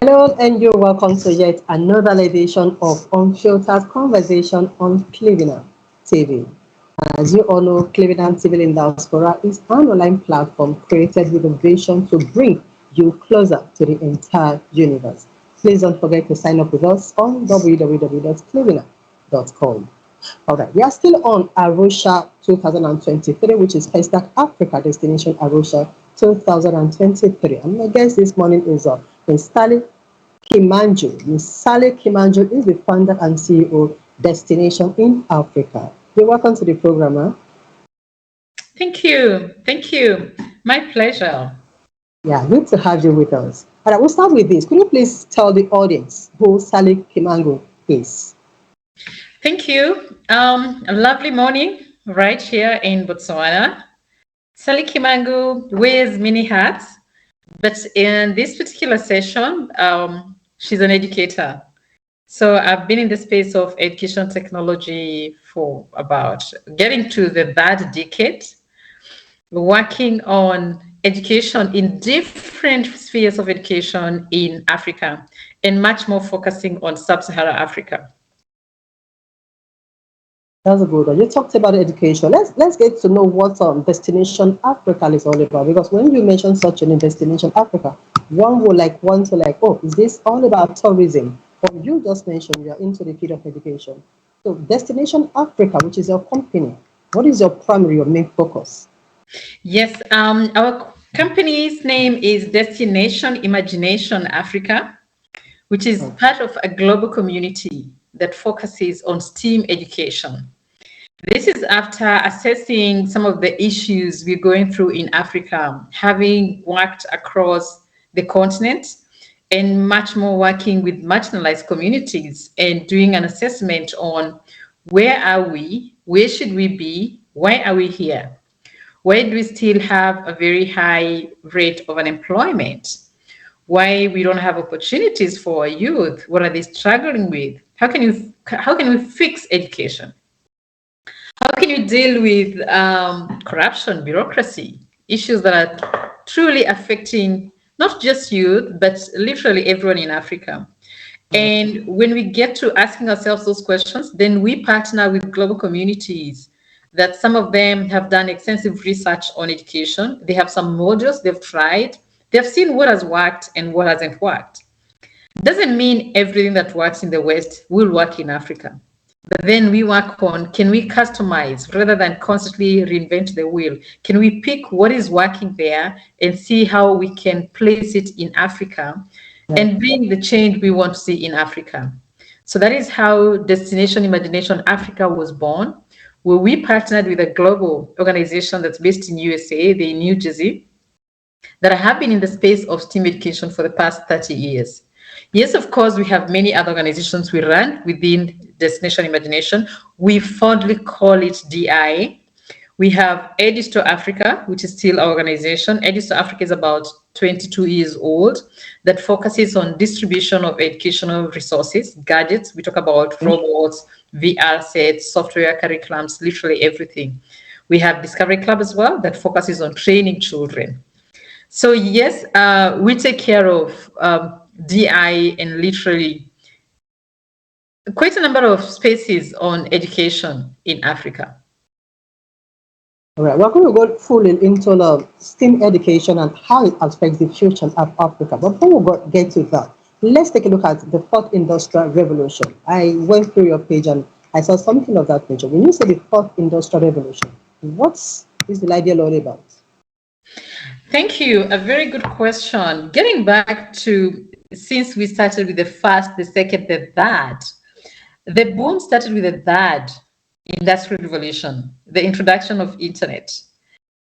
Hello, and you're welcome to yet another edition of Unfiltered Conversation on Cleveland TV. As you all know, Cleveland TV in Diaspora is an online platform created with a vision to bring you closer to the entire universe. Please don't forget to sign up with us on www.cleveland.com. All right, we are still on Arusha 2023, which is FESTAC Africa Destination Arusha 2023. And my guest this morning is Ms. Sally Kimanju. Ms. Sally Kimanju is the founder and CEO Destination in Africa. You're welcome to the program. Huh? Thank you. Thank you. My pleasure. Yeah, good to have you with us. All right, we'll start with this. Could you please tell the audience who Sally Kimanju is? Thank you. A lovely morning right here in Botswana. Sally Kimangu wears many hats, but in this particular session, she's an educator. So I've been in the space of education technology for about getting to the third decade, working on education in different spheres of education in Africa, and much more focusing on sub-Saharan Africa. That's a good one. You talked about education. Let's get to know what Destination Africa is all about. Because when you mention such an Destination Africa, one would want to oh, is this all about tourism? But you just mentioned you are into the field of education. So Destination Africa, which is your company, what is your primary, your main focus? Yes, our company's name is Destination Imagination Africa, which is part of a global community that focuses on STEAM education. This is after assessing some of the issues we're going through in Africa, having worked across the continent and much more working with marginalized communities and doing an assessment on where are we, where should we be, why are we here? Why do we still have a very high rate of unemployment? Why we don't have opportunities for our youth? What are they struggling with? How can we fix education? How can you deal with corruption, bureaucracy, issues that are truly affecting not just youth, but literally everyone in Africa? And when we get to asking ourselves those questions, then we partner with global communities that some of them have done extensive research on education. They have some modules they've tried. They've seen what has worked and what hasn't worked. Doesn't mean everything that works in the West will work in Africa. But then we work on, can we customize rather than constantly reinvent the wheel? Can we pick what is working there and see how we can place it in Africa and bring the change we want to see in Africa? So that is how Destination Imagination Africa was born, where we partnered with a global organization that's based in USA, they're in New Jersey, that have been in the space of STEAM education for the past 30 years. Yes, of course, we have many other organizations we run within Destination Imagination. We fondly call it DI. We have Edisto Africa, which is still our organization. Edisto Africa is about 22 years old, that focuses on distribution of educational resources, gadgets. We talk about robots, VR sets, software curriculums, literally everything. We have Discovery Club as well, that focuses on training children. So yes, we take care of DI and literally quite a number of spaces on education in Africa. All right, we're going to go fully into STEAM education and how it affects the future of Africa. But before we get to that, let's take a look at the fourth industrial revolution. I went through your page and I saw something of that nature. When you say the fourth industrial revolution, what is the idea all about? Thank you. A very good question. Getting back to, since we started with the first, the second, the third, the boom started with the third industrial revolution, the introduction of internet.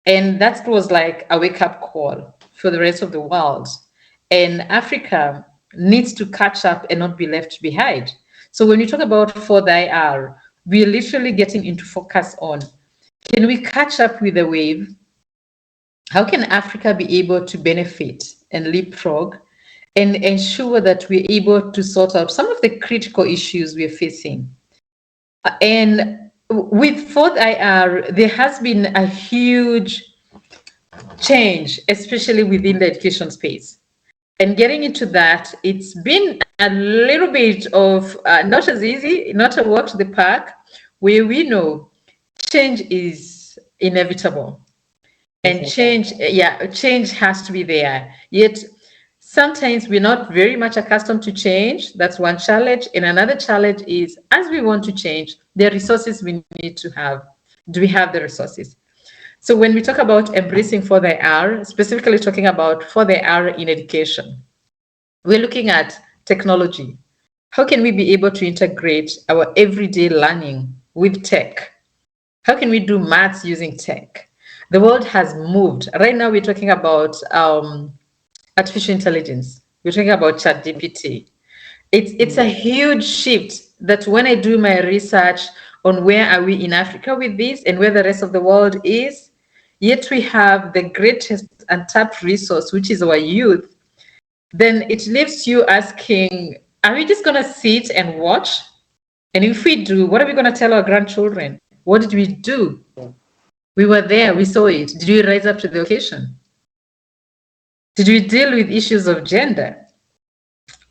And that was like a wake-up call for the rest of the world. And Africa needs to catch up and not be left behind. So when you talk about 4IR, we're literally getting into focus on, can we catch up with the wave? How can Africa be able to benefit and leapfrog and ensure that we're able to sort out some of the critical issues we're facing? And with 4IR, there has been a huge change, especially within the education space. And getting into that, it's been a little bit of not as easy, not a walk to the park, where we know change is inevitable. And change has to be there. Yet sometimes we're not very much accustomed to change. That's one challenge. And another challenge is, as we want to change, the resources we need to have. Do we have the resources? So when we talk about embracing 4R, specifically talking about 4R in education, we're looking at technology. How can we be able to integrate our everyday learning with tech? How can we do maths using tech? The world has moved. Right now, we're talking about artificial intelligence. We're talking about ChatGPT. It's a huge shift that when I do my research on where are we in Africa with this and where the rest of the world is, yet we have the greatest untapped resource, which is our youth, then it leaves you asking, are we just going to sit and watch? And if we do, what are we going to tell our grandchildren? What did we do? We were there, we saw it. Did we rise up to the occasion? Did we deal with issues of gender?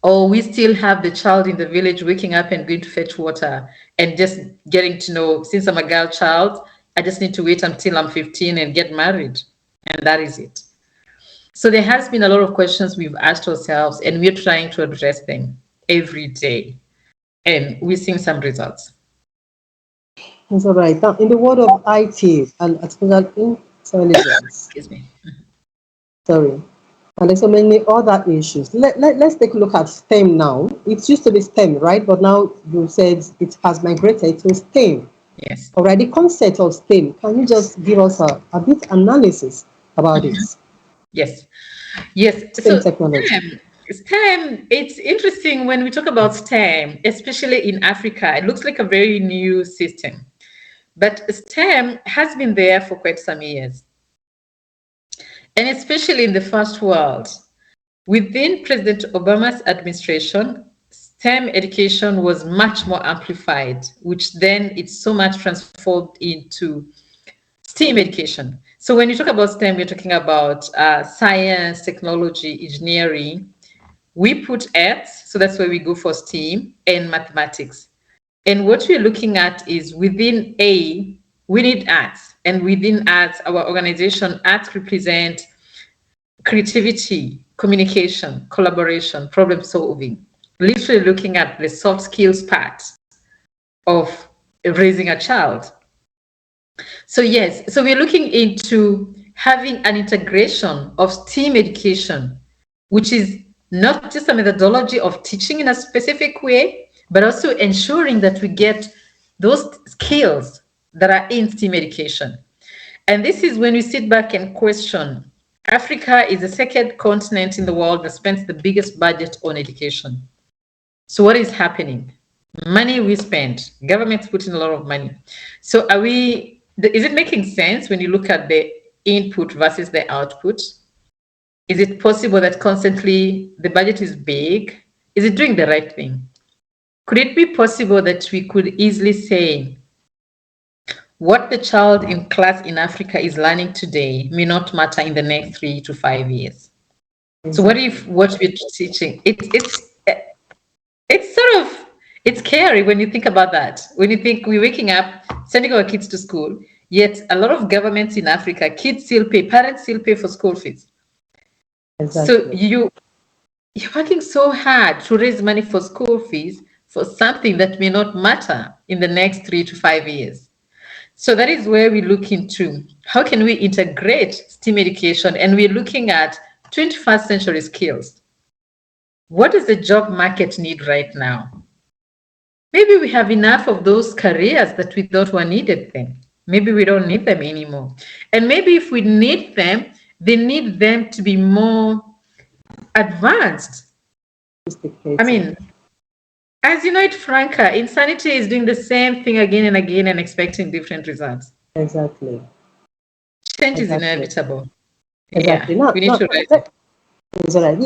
Or we still have the child in the village waking up and going to fetch water and just getting to know, since I'm a girl child, I just need to wait until I'm 15 and get married. And that is it. So there has been a lot of questions we've asked ourselves, and we're trying to address them every day. And we're seeing some results. That's all right. Now, in the world of IT and artificial intelligence, Excuse me. sorry, and there's so many other issues. Let's take a look at STEM now. It used to be STEM, right? But now you said it has migrated to STEM. Yes. All right, the concept of STEM, can you just give us a bit analysis about it? Yes. STEM technology. STEM, it's interesting when we talk about STEM, especially in Africa. It looks like a very new system. But STEM has been there for quite some years. And especially in the first world, within President Obama's administration, STEM education was much more amplified, which then it's so much transformed into STEAM education. So when you talk about STEM, you're talking about science, technology, engineering. We put arts, so that's where we go for STEAM, and mathematics. And what we're looking at is within A, we need arts. And within arts, our organization, arts represent creativity, communication, collaboration, problem solving, literally looking at the soft skills part of raising a child. So yes, so we're looking into having an integration of STEAM education, which is not just a methodology of teaching in a specific way, but also ensuring that we get those skills that are in STEAM education. And this is when we sit back and question, Africa is the second continent in the world that spends the biggest budget on education. So what is happening? Money we spend, governments put in a lot of money. So is it making sense when you look at the input versus the output? Is it possible that constantly the budget is big? Is it doing the right thing? Could it be possible that we could easily say what the child in class in Africa is learning today may not matter in the next 3 to 5 years? So what if what we're teaching, it's scary when you think about that. When you think we're waking up, sending our kids to school, yet a lot of governments in Africa, parents still pay for school fees. Exactly. So you're working so hard to raise money for school fees for something that may not matter in the next 3 to 5 years. So that is where we look into how can we integrate STEAM education, and we're looking at 21st century skills. What does the job market need right now? Maybe we have enough of those careers that we thought were needed then. Maybe we don't need them anymore. And maybe if we need them, they need them to be more advanced. I mean, as you know it, Franca, insanity is doing the same thing again and again and expecting different results. Exactly. Change is inevitable. Exactly. Yeah, we need to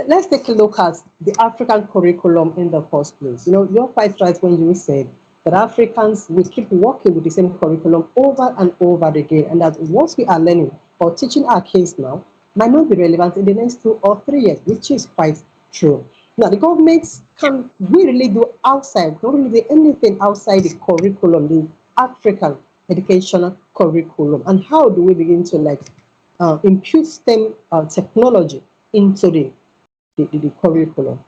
let's take a look at the African curriculum in the first place. You know, you're quite right when you said that Africans, we keep working with the same curriculum over and over again, and that what we are learning or teaching our kids now might not be relevant in the next 2 or 3 years, which is quite true. Now, the government can we really do outside, not really do anything outside the curriculum, the African educational curriculum, and how do we begin to impute STEM technology into the curriculum?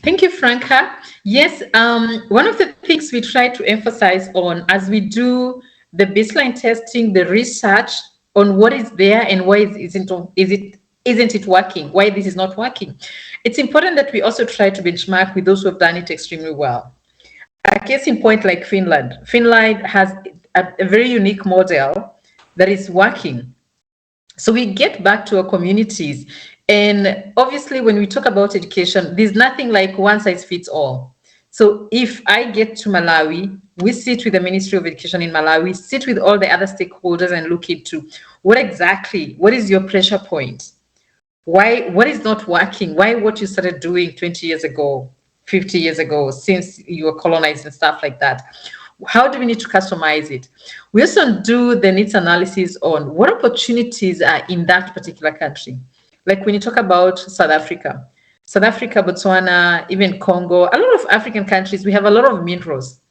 Thank you, Franca. Yes, one of the things we try to emphasize on as we do the baseline testing, the research on what is there and why isn't it working, why this is not working. It's important that we also try to benchmark with those who have done it extremely well. A case in point like Finland. Finland has a very unique model that is working. So we get back to our communities. And obviously, when we talk about education, there's nothing like one size fits all. So if I get to Malawi, we sit with the Ministry of Education in Malawi, sit with all the other stakeholders and look into what is your pressure point? Why, what is not working? Why what you started doing 20 years ago, 50 years ago, since you were colonized and stuff like that? How do we need to customize it? We also do the needs analysis on what opportunities are in that particular country. Like when you talk about South Africa, Botswana, even Congo, a lot of African countries, we have a lot of minerals.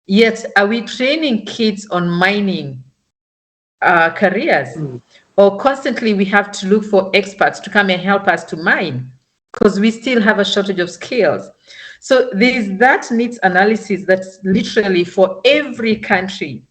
Yet, are we training kids on mining careers? Or constantly we have to look for experts to come and help us to mine because we still have a shortage of skills. So there is that needs analysis that's literally for every country.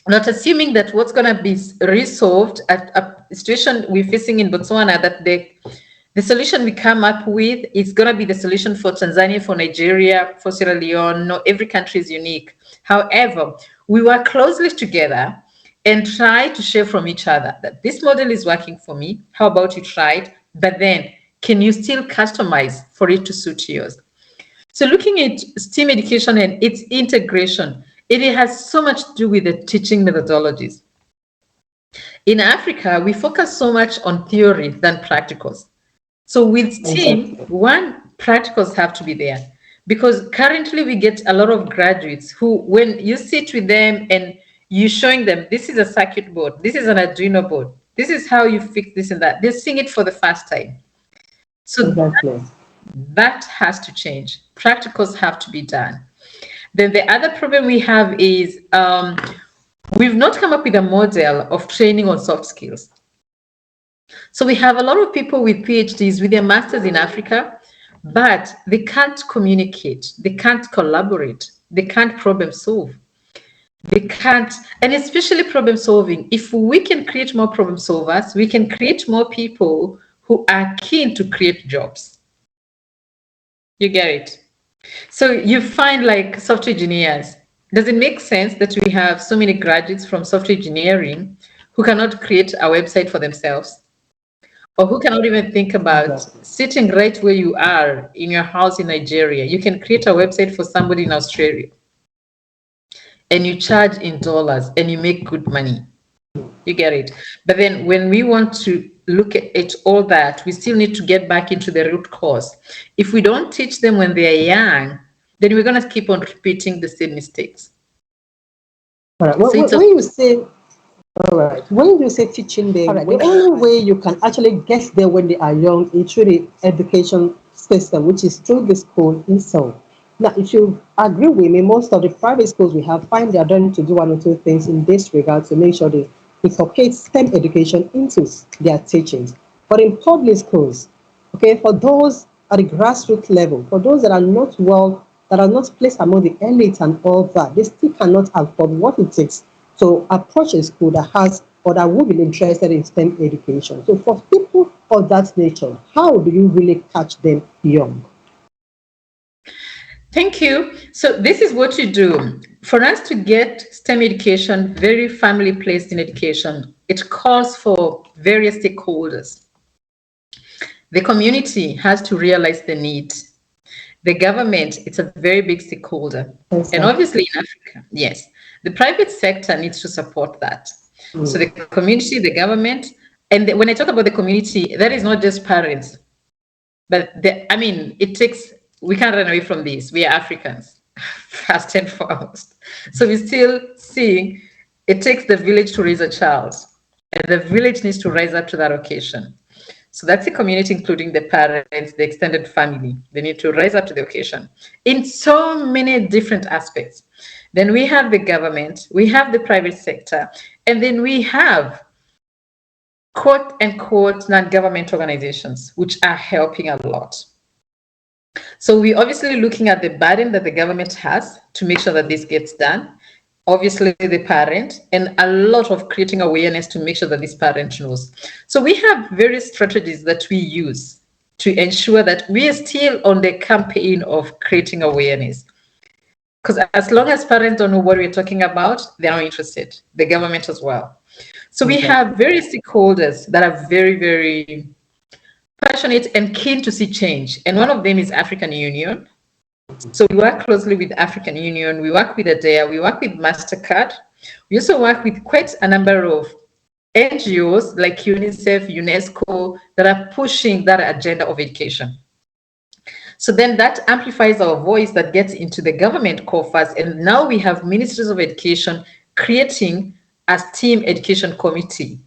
Not assuming that what's going to be resolved at a situation we're facing in Botswana, that the solution we come up with is going to be the solution for Tanzania, for Nigeria, for Sierra Leone. No, every country is unique. However, we work closely together and try to share from each other that this model is working for me. How about you try it? But then, can you still customize for it to suit yours? So looking at STEAM education and its integration, it has so much to do with the teaching methodologies. In Africa, we focus so much on theory than practicals. So with STEAM, one, practicals have to be there. Because currently we get a lot of graduates who, when you sit with them and you're showing them, this is a circuit board, this is an Arduino board, this is how you fix this and that, they're seeing it for the first time. So that has to change. Practicals have to be done. Then the other problem we have is we've not come up with a model of training on soft skills. So we have a lot of people with PhDs, with their masters in Africa, but they can't communicate, they can't collaborate, they can't problem solve. They can't, and especially problem solving. If we can create more problem solvers, we can create more people who are keen to create jobs. You get it? So you find like software engineers. Does it make sense that we have so many graduates from software engineering who cannot create a website for themselves? Or who cannot even think about sitting right where you are in your house in Nigeria? You can create a website for somebody in Australia and you charge in dollars and you make good money. You get it? But then when we want to look at all that, we still need to get back into the root cause. If we don't teach them when they're young, then we're going to keep on repeating the same mistakes. All right. When you say teaching them, the only way you can actually get there when they are young is through the education system, which is through the school itself. Now, if you agree with me, most of the private schools we have find they are trying to do one or two things in this regard to make sure they incorporate STEM education into their teachings. But in public schools, okay, for those at the grassroots level, for those that are not placed among the elite and all that, they still cannot afford what it takes to approach a school that has or that would be interested in STEM education. So for people of that nature, how do you really catch them young? Thank you. So this is what you do. For us to get STEM education very firmly placed in education, it calls for various stakeholders. The community has to realize the need. The government, it's a very big stakeholder. And obviously in Africa, yes, the private sector needs to support that. So the community, the government, and when I talk about the community, that is not just parents, but it takes, we can't run away from this. We are Africans, first and foremost. So we're still seeing it takes the village to raise a child. and the village needs to rise up to that occasion. So that's the community, including the parents, the extended family. They need to rise up to the occasion in so many different aspects. Then we have the government, we have the private sector, and then we have quote unquote non-government organizations, which are helping a lot. So we're obviously looking at the burden that the government has to make sure that this gets done. Obviously the parent, and a lot of creating awareness to make sure that this parent knows. So we have various strategies that we use to ensure that we are still on the campaign of creating awareness. Because as long as parents don't know what we're talking about, they're not interested, the government as well. So we have various stakeholders that are very, very passionate and keen to see change. And one of them is African Union. So we work closely with African Union, we work with ADEA, we work with MasterCard. We also work with quite a number of NGOs like UNICEF, UNESCO, that are pushing that agenda of education. So then that amplifies our voice that gets into the government coffers. And now we have ministries of education creating a STEAM education committee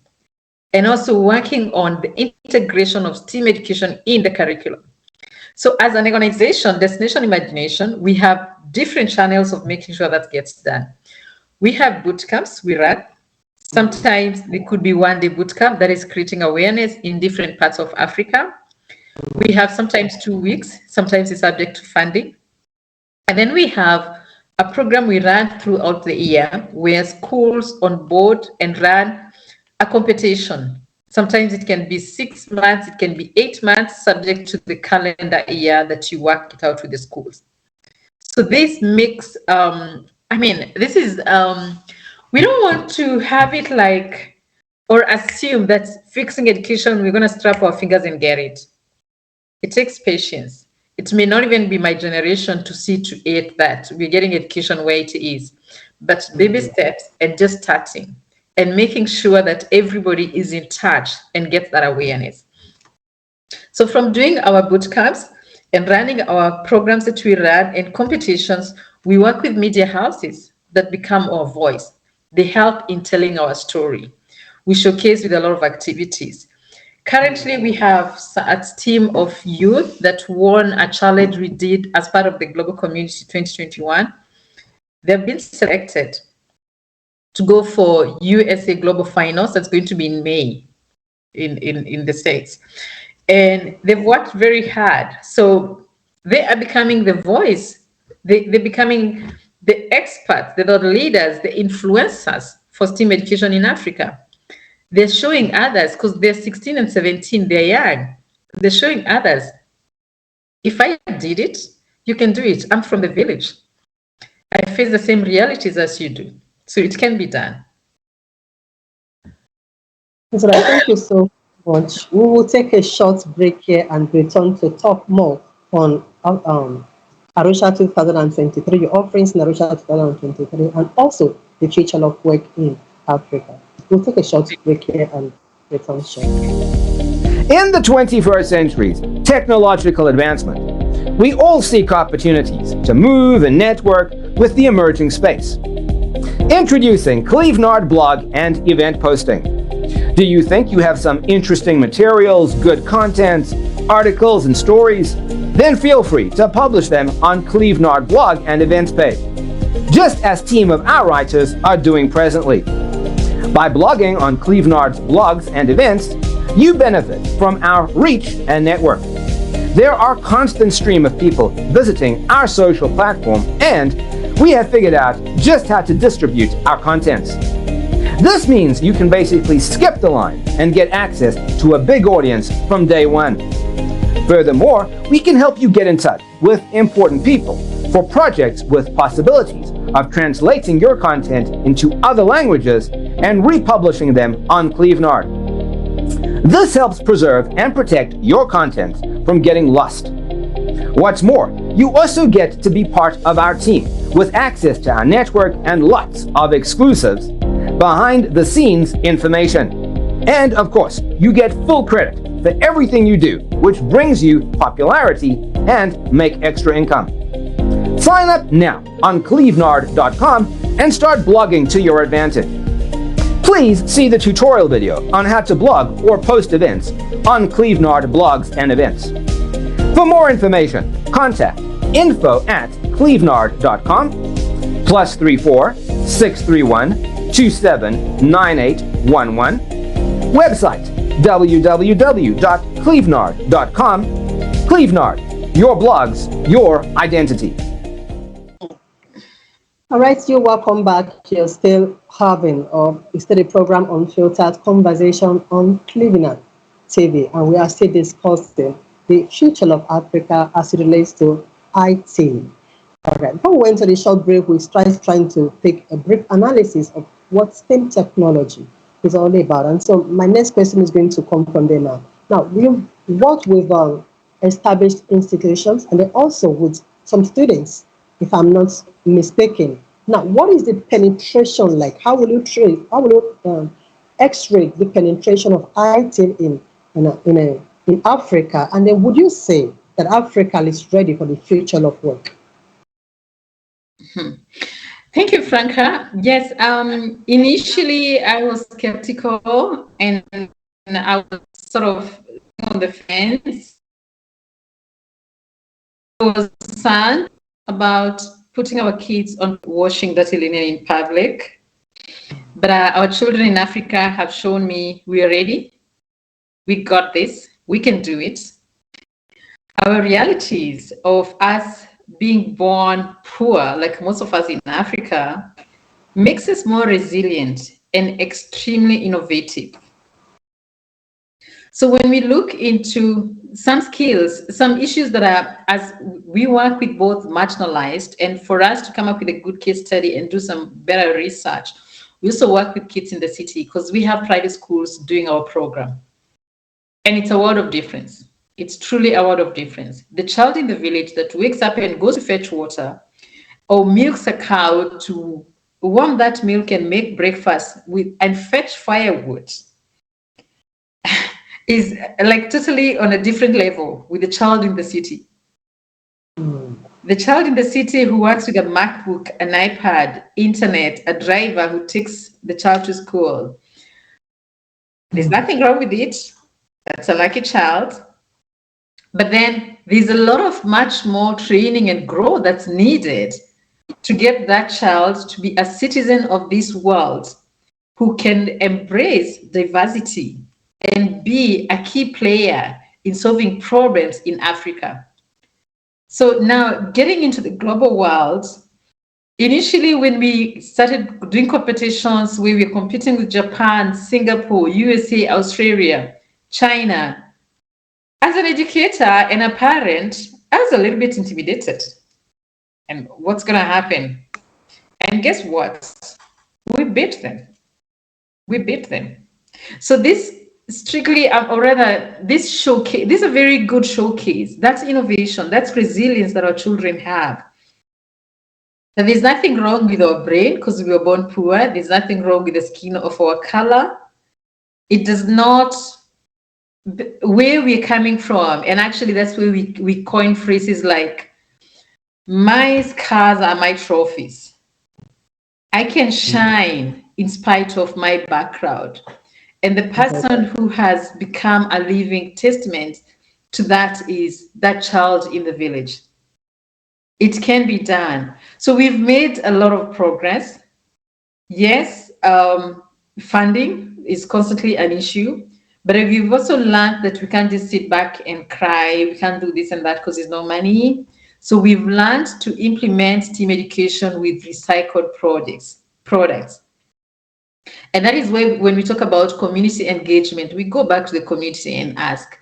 and also working on the integration of STEAM education in the curriculum. So as an organization, Destination Imagination, we have different channels of making sure that gets done. We have boot camps we run. Sometimes it could be one-day boot camp that is creating awareness in different parts of Africa. We have sometimes 2 weeks, sometimes it's subject to funding. And then we have a program we run throughout the year where schools on board and run a competition. Sometimes it can be 6 months, it can be 8 months, subject to the calendar year that you work it out with the schools. So this makes, this is, we don't want to have it like, or assume that fixing education, we're going to strap our fingers and get it. It takes patience. It may not even be my generation to see to it that we're getting education where it is, but baby steps and just starting and making sure that everybody is in touch and gets that awareness. So from doing our boot camps and running our programs that we run and competitions, we work with media houses that become our voice. They help in telling our story. We showcase with a lot of activities. Currently, we have a team of youth that won a challenge we did as part of the Global Community 2021. They've been selected to go for USA Global Finals. That's going to be in May in the States. And they've worked very hard. So they are becoming the voice. They're becoming the experts, the leaders, the influencers for STEAM education in Africa. They're showing others, because they're 16 and 17, they're young. They're showing others, if I did it, you can do it. I'm from the village. I face the same realities as you do. So it can be done. So thank you so much. We will take a short break here and return to talk more on Arusha 2023, your offerings in Arusha 2023, and also the future of work in Africa. We'll take a short break here and return shortly. In the 21st century's technological advancement, we all seek opportunities to move and network with the emerging space. Introducing Clevenard blog and event posting. Do you think you have some interesting materials, good content, articles, and stories? Then feel free to publish them on Clevenard blog and events page, just as team of our writers are doing presently. By blogging on Clevenard's blogs and events, you benefit from our reach and network. There are a constant stream of people visiting our social platform, and we have figured out just how to distribute our contents. This means you can basically skip the line and get access to a big audience from day one. Furthermore, we can help you get in touch with important people for projects with possibilities of translating your content into other languages and republishing them on Clevenard. This helps preserve and protect your content from getting lost. What's more, you also get to be part of our team with access to our network and lots of exclusives, behind-the-scenes information. And of course, you get full credit for everything you do, which brings you popularity and make extra income. Sign up now on clevenard.com and start blogging to your advantage. Please see the tutorial video on how to blog or post events on Clevenard Blogs and Events. For more information, contact info@clevenard.com +34 631 279811. Website www.clevenard.com. Clevenard, your blogs, your identity. All right, you're welcome back. You're still having a study program Unfiltered Conversation on Clevenard TV, and we are still discussing the future of Africa as it relates to IT. All right, before we went to the short break, we started trying to take a brief analysis of what STEM technology is all about. And so my next question is going to come from there now. Now, we've worked with established institutions and then also with some students, if I'm not mistaken. Now, what is the penetration like? How will you x-ray the penetration of IT in Africa? And then would you say that Africa is ready for the future of work? Thank you, Franca. Yes, initially I was skeptical and I was sort of on the fence. I was concerned about putting our kids on washing dirty linen in public. But our children in Africa have shown me we are ready. We got this. We can do it. Our realities of us being born poor, like most of us in Africa, makes us more resilient and extremely innovative. So when we look into some skills, some issues that are, as we work with both marginalized, and for us to come up with a good case study and do some better research, we also work with kids in the city because we have private schools doing our program. And it's a world of difference. It's truly a world of difference. The child in the village that wakes up and goes to fetch water or milks a cow to warm that milk and make breakfast and fetch firewood is like totally on a different level with the child in the city. The child in the city who works with a MacBook, an iPad, internet, a driver who takes the child to school. There's nothing wrong with it. That's a lucky child. But then there's a lot of much more training and growth that's needed to get that child to be a citizen of this world who can embrace diversity and be a key player in solving problems in Africa. So now getting into the global world, initially when we started doing competitions, we were competing with Japan, Singapore, USA, Australia, China. As an educator and a parent, I was a little bit intimidated. And what's going to happen? And guess what? We beat them. We beat them. So this strictly, or rather, this showcase, this is a very good showcase. That's innovation. That's resilience that our children have. And there's nothing wrong with our brain because we were born poor. There's nothing wrong with the skin of our color. It does not, where we're coming from. And actually, that's where we coin phrases like, my scars are my trophies. I can shine in spite of my background. And the person who has become a living testament to that is that child in the village. It can be done. So we've made a lot of progress. Yes, funding is constantly an issue, but we've also learned that we can't just sit back and cry. We can't do this and that because there's no money. So we've learned to implement STEAM education with recycled products. And that is where, when we talk about community engagement, we go back to the community and ask,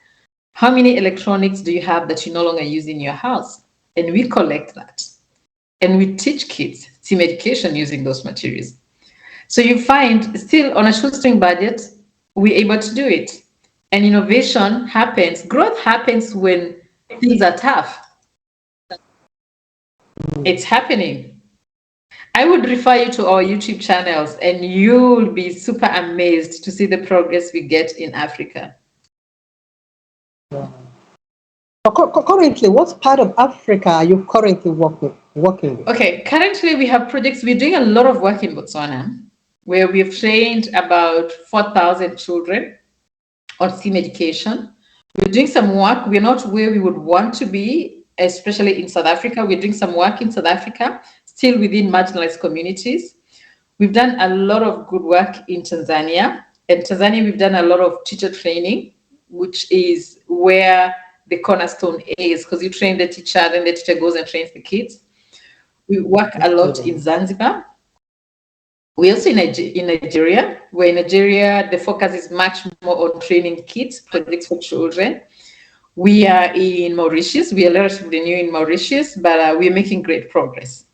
how many electronics do you have that you no longer use in your house? And we collect that. And we teach kids STEAM education using those materials. So you find still on a shoestring budget, we're able to do it. And innovation happens, growth happens when things are tough. It's happening. I would refer you to our YouTube channels and you'll be super amazed to see the progress we get in Africa. Currently, what part of Africa are you currently working with? Okay, currently we have projects. We're doing a lot of work in Botswana. where we've trained about 4,000 children on STEAM education. We're doing some work. We're not where we would want to be, especially in South Africa. We're doing some work in South Africa, still within marginalized communities. We've done a lot of good work in Tanzania. In Tanzania, we've done a lot of teacher training, which is where the cornerstone is, because you train the teacher, then the teacher goes and trains the kids. We work a lot in Zanzibar. We also in Nigeria, where in Nigeria, the focus is much more on training kids, projects for children. We are in Mauritius. We are relatively new in Mauritius, but we're making great progress.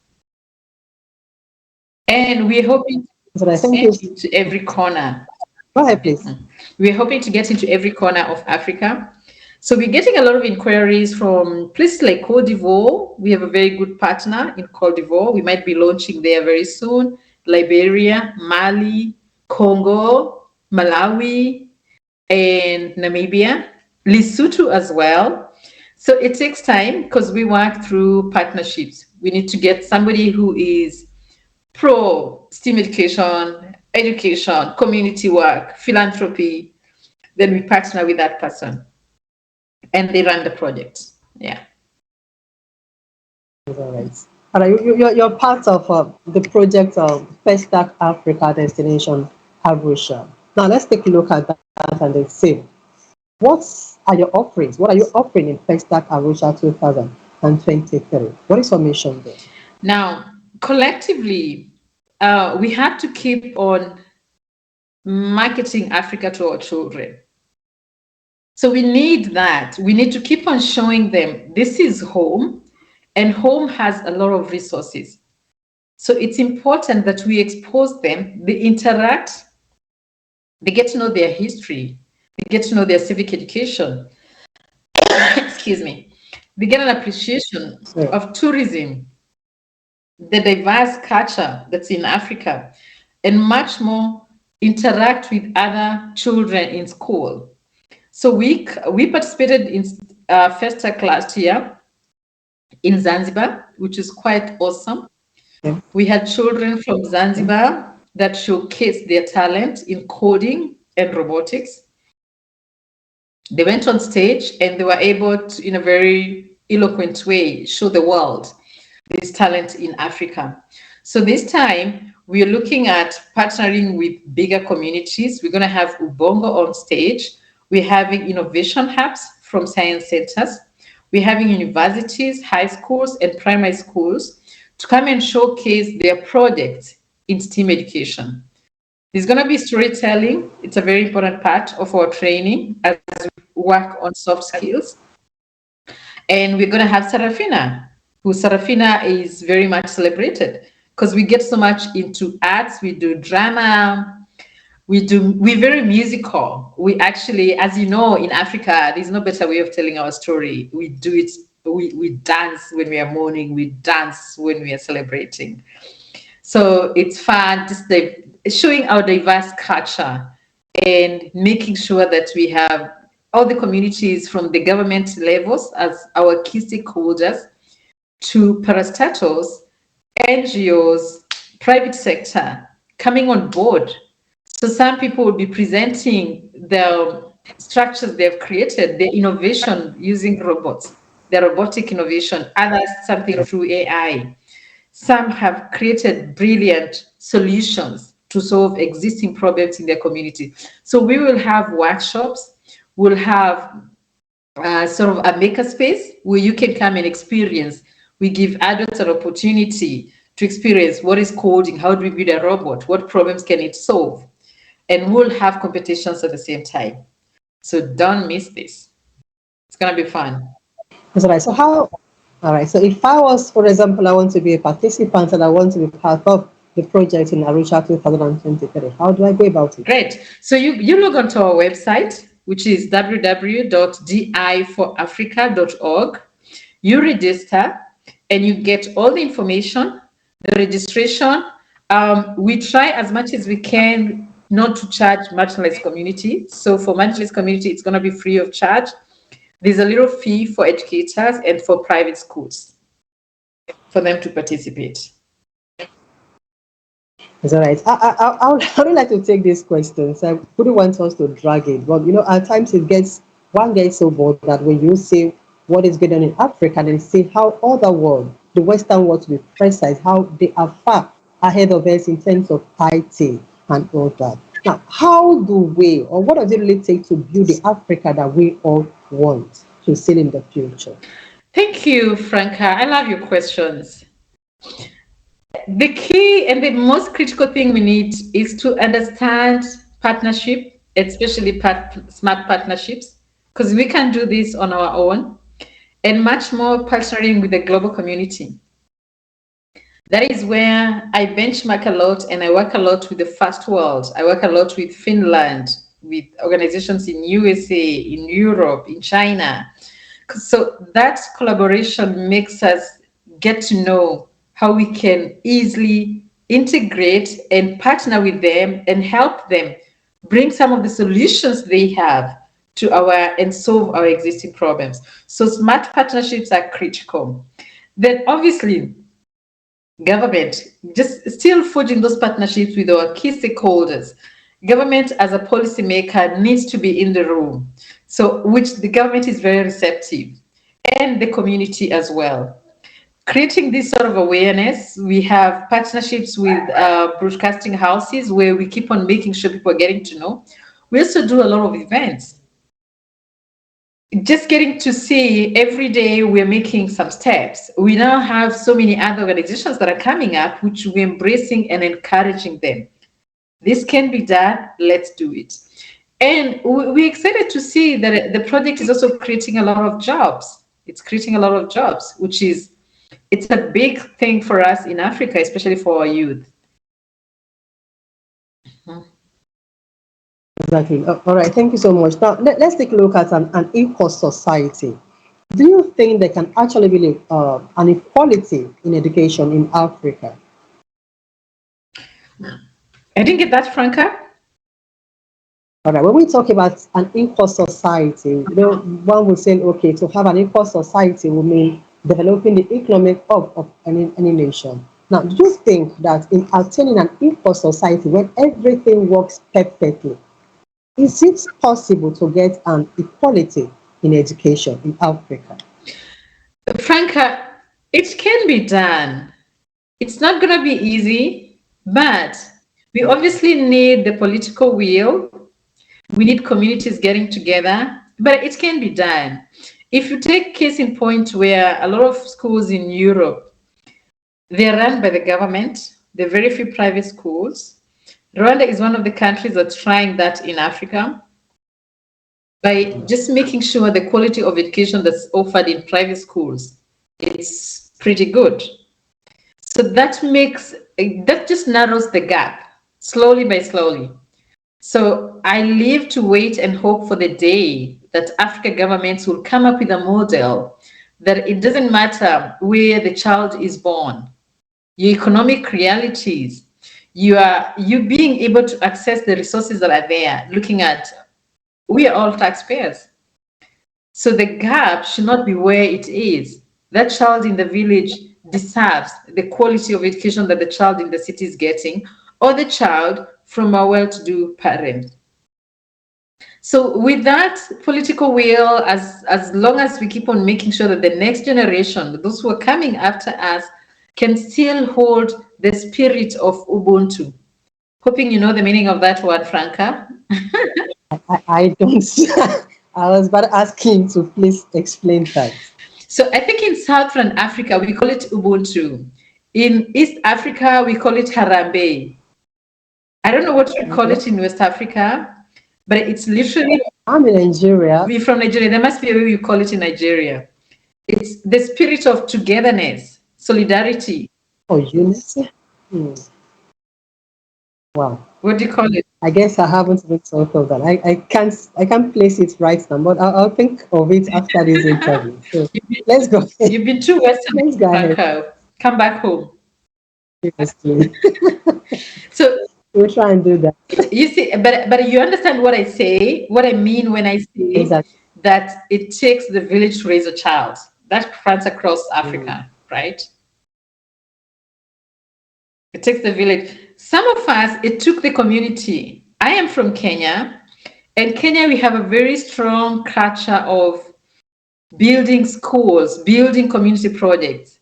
And we're hoping to get into every corner. Go ahead, please. We're hoping to get into every corner of Africa. So we're getting a lot of inquiries from places like Côte d'Ivoire. We have a very good partner in Côte d'Ivoire. We might be launching there very soon. Liberia, Mali, Congo, Malawi, and Namibia, Lesotho as well. So it takes time because we work through partnerships. We need to get somebody who is pro STEAM education, community work, philanthropy. Then we partner with that person and they run the project. Yeah. All right. All right. You're part of the project of FESTAC Africa Destination Arusha. Now let's take a look at that and then see what are your offerings? What are you offering in FESTAC Arusha 2023? What is your mission there? Now, collectively, we have to keep on marketing Africa to our children. So we need that. We need to keep on showing them this is home, and home has a lot of resources. So it's important that we expose them, they interact, they get to know their history, they get to know their civic education. Excuse me. They get an appreciation of tourism, the diverse culture that's in Africa, and much more interact with other children in school. So we participated in FESTAC last year in Zanzibar, which is quite awesome. Yeah. We had children from Zanzibar that showcased their talent in coding and robotics. They went on stage and they were able to, in a very eloquent way, show the world this talent in Africa. So this time, we're looking at partnering with bigger communities. We're going to have Ubongo on stage. We're having innovation hubs from science centers. We're having universities, high schools, and primary schools to come and showcase their projects in STEAM education. There's going to be storytelling. It's a very important part of our training as we work on soft skills. And we're going to have Sarafina, Sarafina is very much celebrated because we get so much into arts. We do drama. We're very musical. We actually, as you know, in Africa, there's no better way of telling our story. We do it. We dance when we are mourning. We dance when we are celebrating. So it's fun, just showing our diverse culture and making sure that we have all the communities from the government levels as our key stakeholders to parastatals, NGOs, private sector coming on board. So some people will be presenting the structures they've created, the innovation using robots, the robotic innovation, others something through AI. Some have created brilliant solutions to solve existing problems in their community. So we will have workshops, we'll have sort of a makerspace where you can come and experience. We give adults an opportunity to experience what is coding, how do we build a robot, what problems can it solve, and we'll have competitions at the same time. So don't miss this. It's gonna be fun. That's right. So so if I was, for example, I want to be a participant and I want to be part of the project in Arusha 2023, how do I go about it? Great. So you log onto our website, which is www.diforafrica.org. You register and you get all the information, the registration. We try as much as we can not to charge marginalized community. So for marginalized community, it's going to be free of charge. There's a little fee for educators and for private schools for them to participate. It's all right. I would like to take these questions. I wouldn't want us to drag it, but at times one gets so bored that when you say what is going on in Africa, then see how other world, the Western world to be precise, how they are far ahead of us in terms of IT and all that. Now, how do we, or what does it really take to build the Africa that we all want to see in the future? Thank you, Franca. I love your questions. The key and the most critical thing we need is to understand partnership, especially smart partnerships, because we can do this on our own, and much more partnering with the global community. That is where I benchmark a lot and I work a lot with the first world. I work a lot with Finland, with organizations in USA, in Europe, in China. So that collaboration makes us get to know how we can easily integrate and partner with them and help them bring some of the solutions they have to and solve our existing problems. So smart partnerships are critical. Then obviously government, just still forging those partnerships with our key stakeholders. Government as a policymaker needs to be in the room, so which the government is very receptive, and the community as well. Creating this sort of awareness, we have partnerships with broadcasting houses where we keep on making sure people are getting to know. We also do a lot of events, just getting to see every day we're making some steps. We now have so many other organizations that are coming up, which we're embracing and encouraging them. This can be done, let's do it. And we're excited to see that the project is also creating a lot of jobs. It's creating a lot of jobs, it's a big thing for us in Africa, especially for our youth. Exactly. All right. Thank you so much. Now, let's take a look at an equal society. Do you think there can actually be an equality in education in Africa? I didn't get that, Franca. All right. When we talk about an equal society, one would say, okay, to have an equal society will mean developing the economic hub of any nation. Now, do you think that in attaining an equal society when everything works perfectly, is it possible to get an equality in education in Africa? Franca, it can be done. It's not going to be easy, but we obviously need the political will. We need communities getting together, but it can be done. If you take case in point where a lot of schools in Europe, they're run by the government, there are very few private schools. Rwanda is one of the countries that's trying that in Africa by just making sure the quality of education that's offered in private schools is pretty good. So that just narrows the gap slowly by slowly. So I live to wait and hope for the day that African governments will come up with a model that it doesn't matter where the child is born, your economic realities, you being able to access the resources that are there, looking at, we are all taxpayers. So the gap should not be where it is. That child in the village deserves the quality of education that the child in the city is getting, or the child from a well-to-do parent. So with that political will, as long as we keep on making sure that the next generation, those who are coming after us, can still hold the spirit of Ubuntu. Hoping you know the meaning of that word, Franca. I don't. I was about asking to please explain that. So I think in Southern Africa, we call it Ubuntu. In East Africa, we call it Harambe. I don't know what we call it in West Africa, but it's literally... I'm in Nigeria. We're from Nigeria. There must be a way we call it in Nigeria. It's the spirit of togetherness, solidarity. Oh, unity? Wow. What do you call it? I guess I haven't even thought of that. I can't place it right now, but I'll think of it after this interview. So let's go ahead. You've been too Western. Let's go ahead. Come back home. So we'll try and do that. You see, but you understand what I say, what I mean when I say that it takes the village to raise a child. That runs across Africa, right? It takes the village. Some of us, it took the community. I am from Kenya, and Kenya, we have a very strong culture of building schools, building community projects.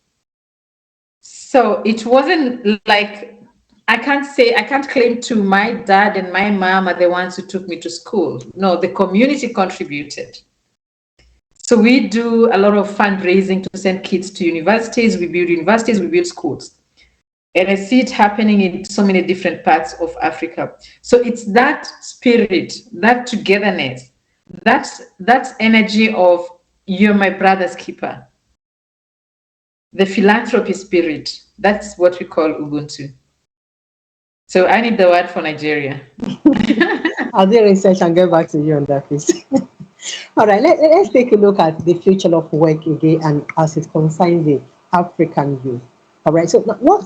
So it wasn't like, I can't claim to my dad and my mom are the ones who took me to school. No, the community contributed. So we do a lot of fundraising to send kids to universities. We build schools. And I see it happening in so many different parts of Africa. So it's that spirit, that togetherness, that energy of you're my brother's keeper. The philanthropy spirit, that's what we call Ubuntu. So I need the word for Nigeria. I'll do research and get back to you on that, please. All right, let's take a look at the future of work again and as it concerns the African youth. All right, so what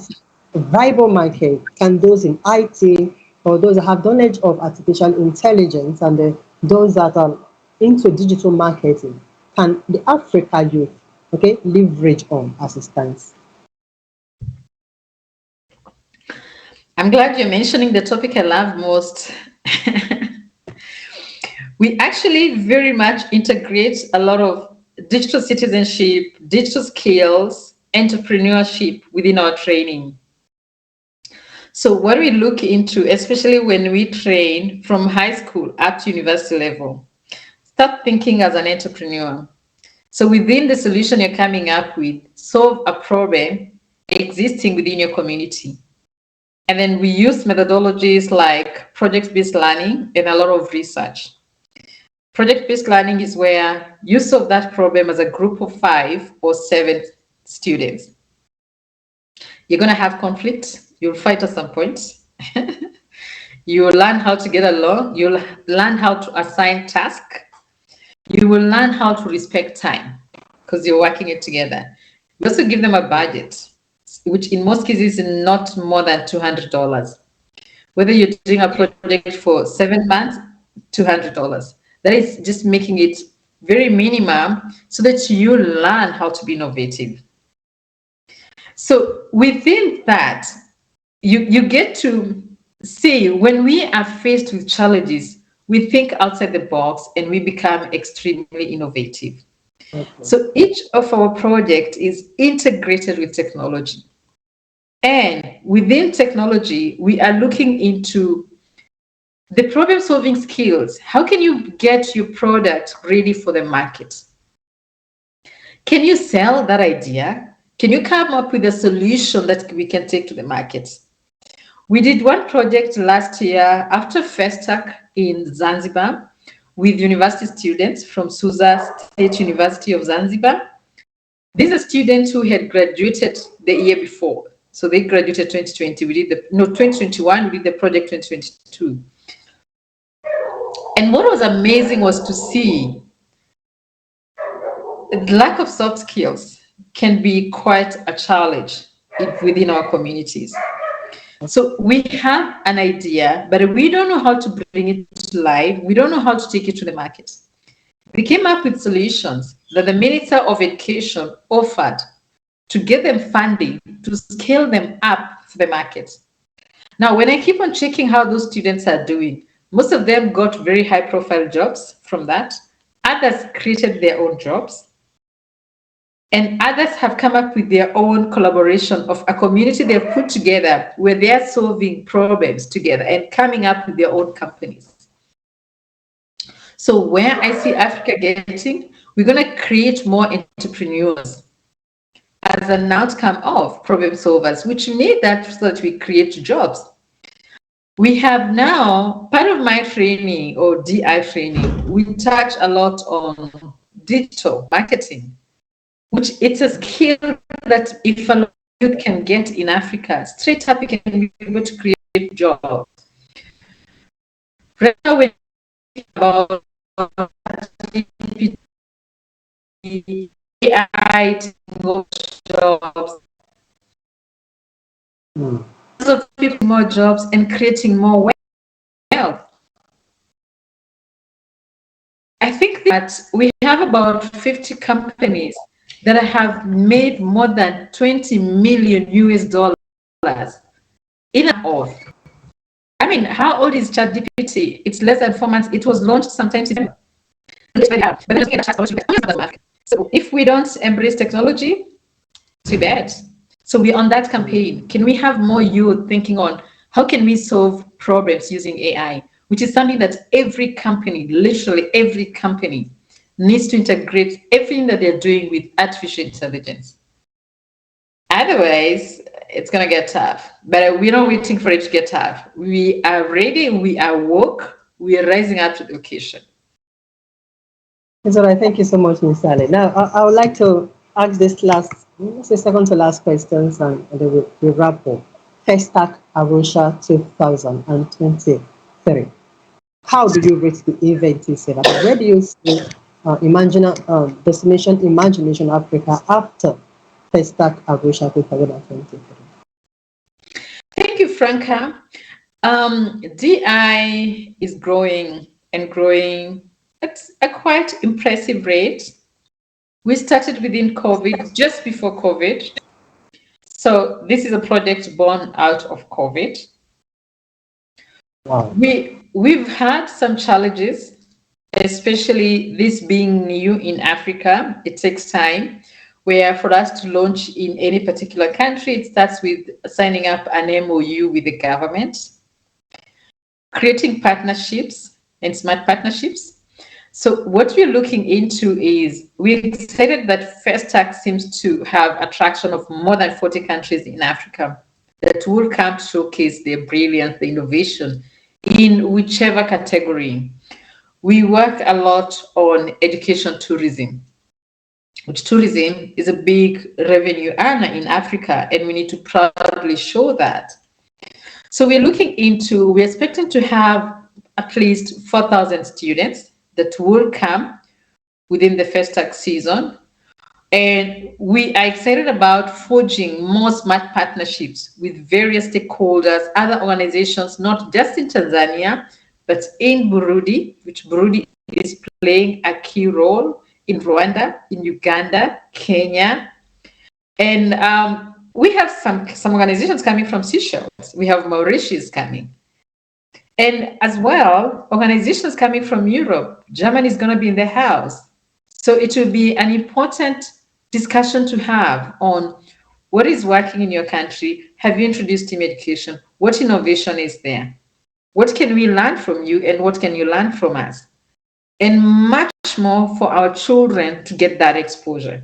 viable market can those in IT or those that have knowledge of artificial intelligence and those that are into digital marketing, can the Africa youth, leverage on as it stands? I'm glad you're mentioning the topic I love most. We actually very much integrate a lot of digital citizenship, digital skills, entrepreneurship within our training. So what we look into, especially when we train from high school up to university level, start thinking as an entrepreneur. So within the solution you're coming up with, solve a problem existing within your community. And then we use methodologies like project-based learning and a lot of research. Project-based learning is where you solve that problem as a group of 5 or 7 students. You're going to have conflict. You'll fight at some point. You'll learn how to get along. You'll learn how to assign tasks. You will learn how to respect time because you're working it together. We also give them a budget, which in most cases is not more than $200. Whether you're doing a project for 7 months, $200. That is just making it very minimum so that you learn how to be innovative. So within that, you get to see when we are faced with challenges, we think outside the box and we become extremely innovative. Okay. So each of our projects is integrated with technology. And within technology, we are looking into the problem-solving skills. How can you get your product ready for the market? Can you sell that idea? Can you come up with a solution that we can take to the market? We did one project last year after FESTAC in Zanzibar with university students from Suza State University of Zanzibar. These are students who had graduated the year before. So they graduated 2020. 2021, we did the project 2022. And what was amazing was to see the lack of soft skills can be quite a challenge within our communities. So we have an idea, but we don't know how to bring it to life. We don't know how to take it to the market. We came up with solutions that the Minister of Education offered to get them funding to scale them up for the market. Now, when I keep on checking how those students are doing, most of them got very high-profile jobs from that. Others created their own jobs. And others have come up with their own collaboration of a community they've put together where they're solving problems together and coming up with their own companies. So where I see Africa getting, we're going to create more entrepreneurs as an outcome of problem solvers, which we need that so that we create jobs. We have now, part of my training or DI training, we touch a lot on digital marketing, which it's a skill that if a youth can get in Africa, straight up you can be able to create jobs. Right now we're about AI jobs. Of people more jobs and creating more wealth. I think that we have about 50 companies that have made more than 20 million US dollars in and of. I mean, how old is ChatGPT? It's less than 4 months. It was launched sometimes in so if we don't embrace technology, it's too bad. So we're on that campaign. Can we have more youth thinking on how can we solve problems using AI, which is something that every company, literally every company, needs to integrate everything that they're doing with artificial intelligence. Otherwise, it's going to get tough. But we're not waiting for it to get tough. We are ready. We are woke. We are rising up to the occasion. That's all right. Thank you so much, Ms. Ali. Now, I would like to ask this second to last questions, and then we'll wrap up. FESTAC Arusha 2023. How do you rate the event itself? Where do you see Destination Imagination Africa after FESTAC Arusha 2023? Thank you, Franca. DI is growing and growing at a quite impressive rate. We started within COVID, just before COVID. So this is a project born out of COVID. Wow. We've had some challenges, especially this being new in Africa. It takes time, where for us to launch in any particular country, it starts with signing up an MOU with the government, creating partnerships and smart partnerships. So what we're looking into is, we're excited that FESTAC seems to have attraction of more than 40 countries in Africa that will come to showcase their brilliance, the innovation in whichever category. We work a lot on education tourism, which tourism is a big revenue earner in Africa, and we need to proudly show that. So we're expecting to have at least 4,000 students that will come within the FESTAC season. And we are excited about forging more smart partnerships with various stakeholders, other organizations, not just in Tanzania, but in Burundi, which Burundi is playing a key role, in Rwanda, in Uganda, Kenya. And we have some organizations coming from Seychelles. We have Mauritius coming. And as well, organizations coming from Europe. Germany is going to be in the house. So it will be an important discussion to have on what is working in your country. Have you introduced team education? What innovation is there? What can we learn from you, and what can you learn from us? And much more for our children to get that exposure.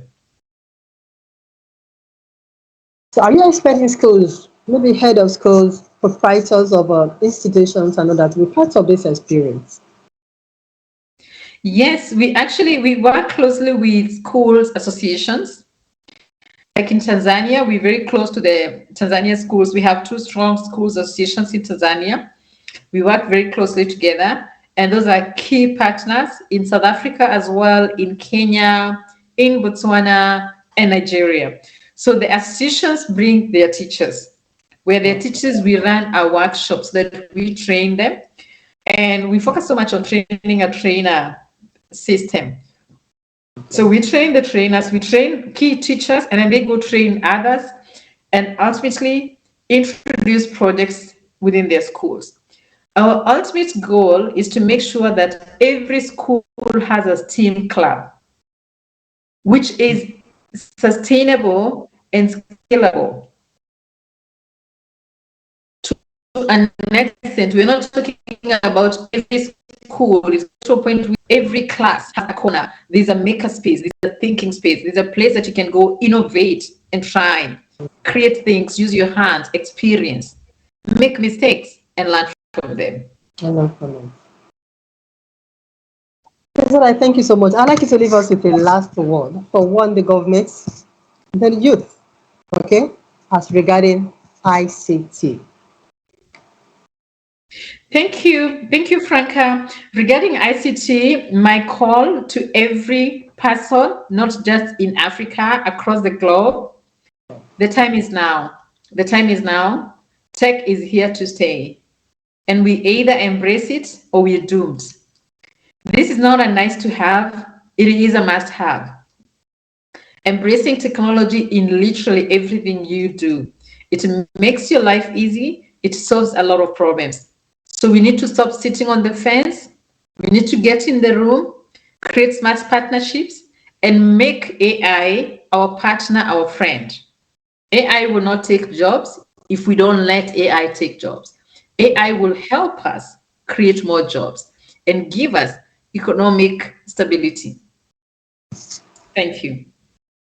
So are you expecting schools, maybe head of schools, proprietors of institutions and all that, to be part of this experience? Yes, we work closely with schools associations. Like in Tanzania, we're very close to the Tanzania schools. We have 2 strong schools associations in Tanzania. We work very closely together, and those are key partners in South Africa as well, in Kenya, in Botswana, and Nigeria. So the associations bring their teachers. Where their teachers, we run our workshops that we train them, and we focus so much on training a trainer system. So we train the trainers, we train key teachers, and then they go train others, and ultimately introduce projects within their schools. Our ultimate goal is to make sure that every school has a STEAM club, which is sustainable and scalable. To an extent, we're not talking about every school. It's to a point where every class has a corner. There's a maker space, there's a thinking space, there's a place that you can go innovate and try, create things, use your hands, experience, make mistakes, and learn from them. I learn from them. President, thank you so much. I'd like you to leave us with the last word. For one, the government, the youth, okay, as regarding ICT. Thank you, Franca. Regarding ICT, my call to every person, not just in Africa, across the globe, the time is now. The time is now. Tech is here to stay. And we either embrace it or we're doomed. This is not a nice to have, it is a must have. Embracing technology in literally everything you do. It makes your life easy, it solves a lot of problems. So we need to stop sitting on the fence. We need to get in the room, create smart partnerships, and make AI our partner, our friend. AI will not take jobs if we don't let AI take jobs. AI will help us create more jobs and give us economic stability. Thank you.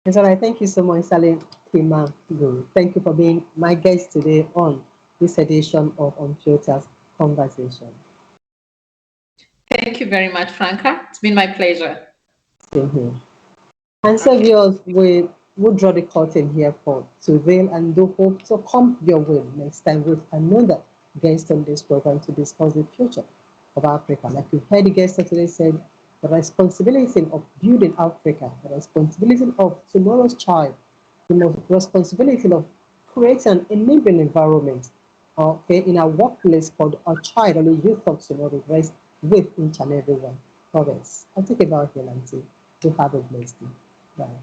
It's all right. Thank you so much, Salim Timangu. Thank you for being my guest today on this edition of Unfiltered Conversation. Thank you very much, Franca. It's been my pleasure. Same here. And so, viewers, we will draw the curtain here for today and do hope to come your way next time with another guest on this program to discuss the future of Africa. Like you heard the guest today said, the responsibility of building Africa, the responsibility of tomorrow's child, the responsibility of creating an enabling environment, okay, in our workplace for our child or the youth of tomorrow rests with each and every one of us. I'll take it out here, Nancy. You have a blessed day. Bye.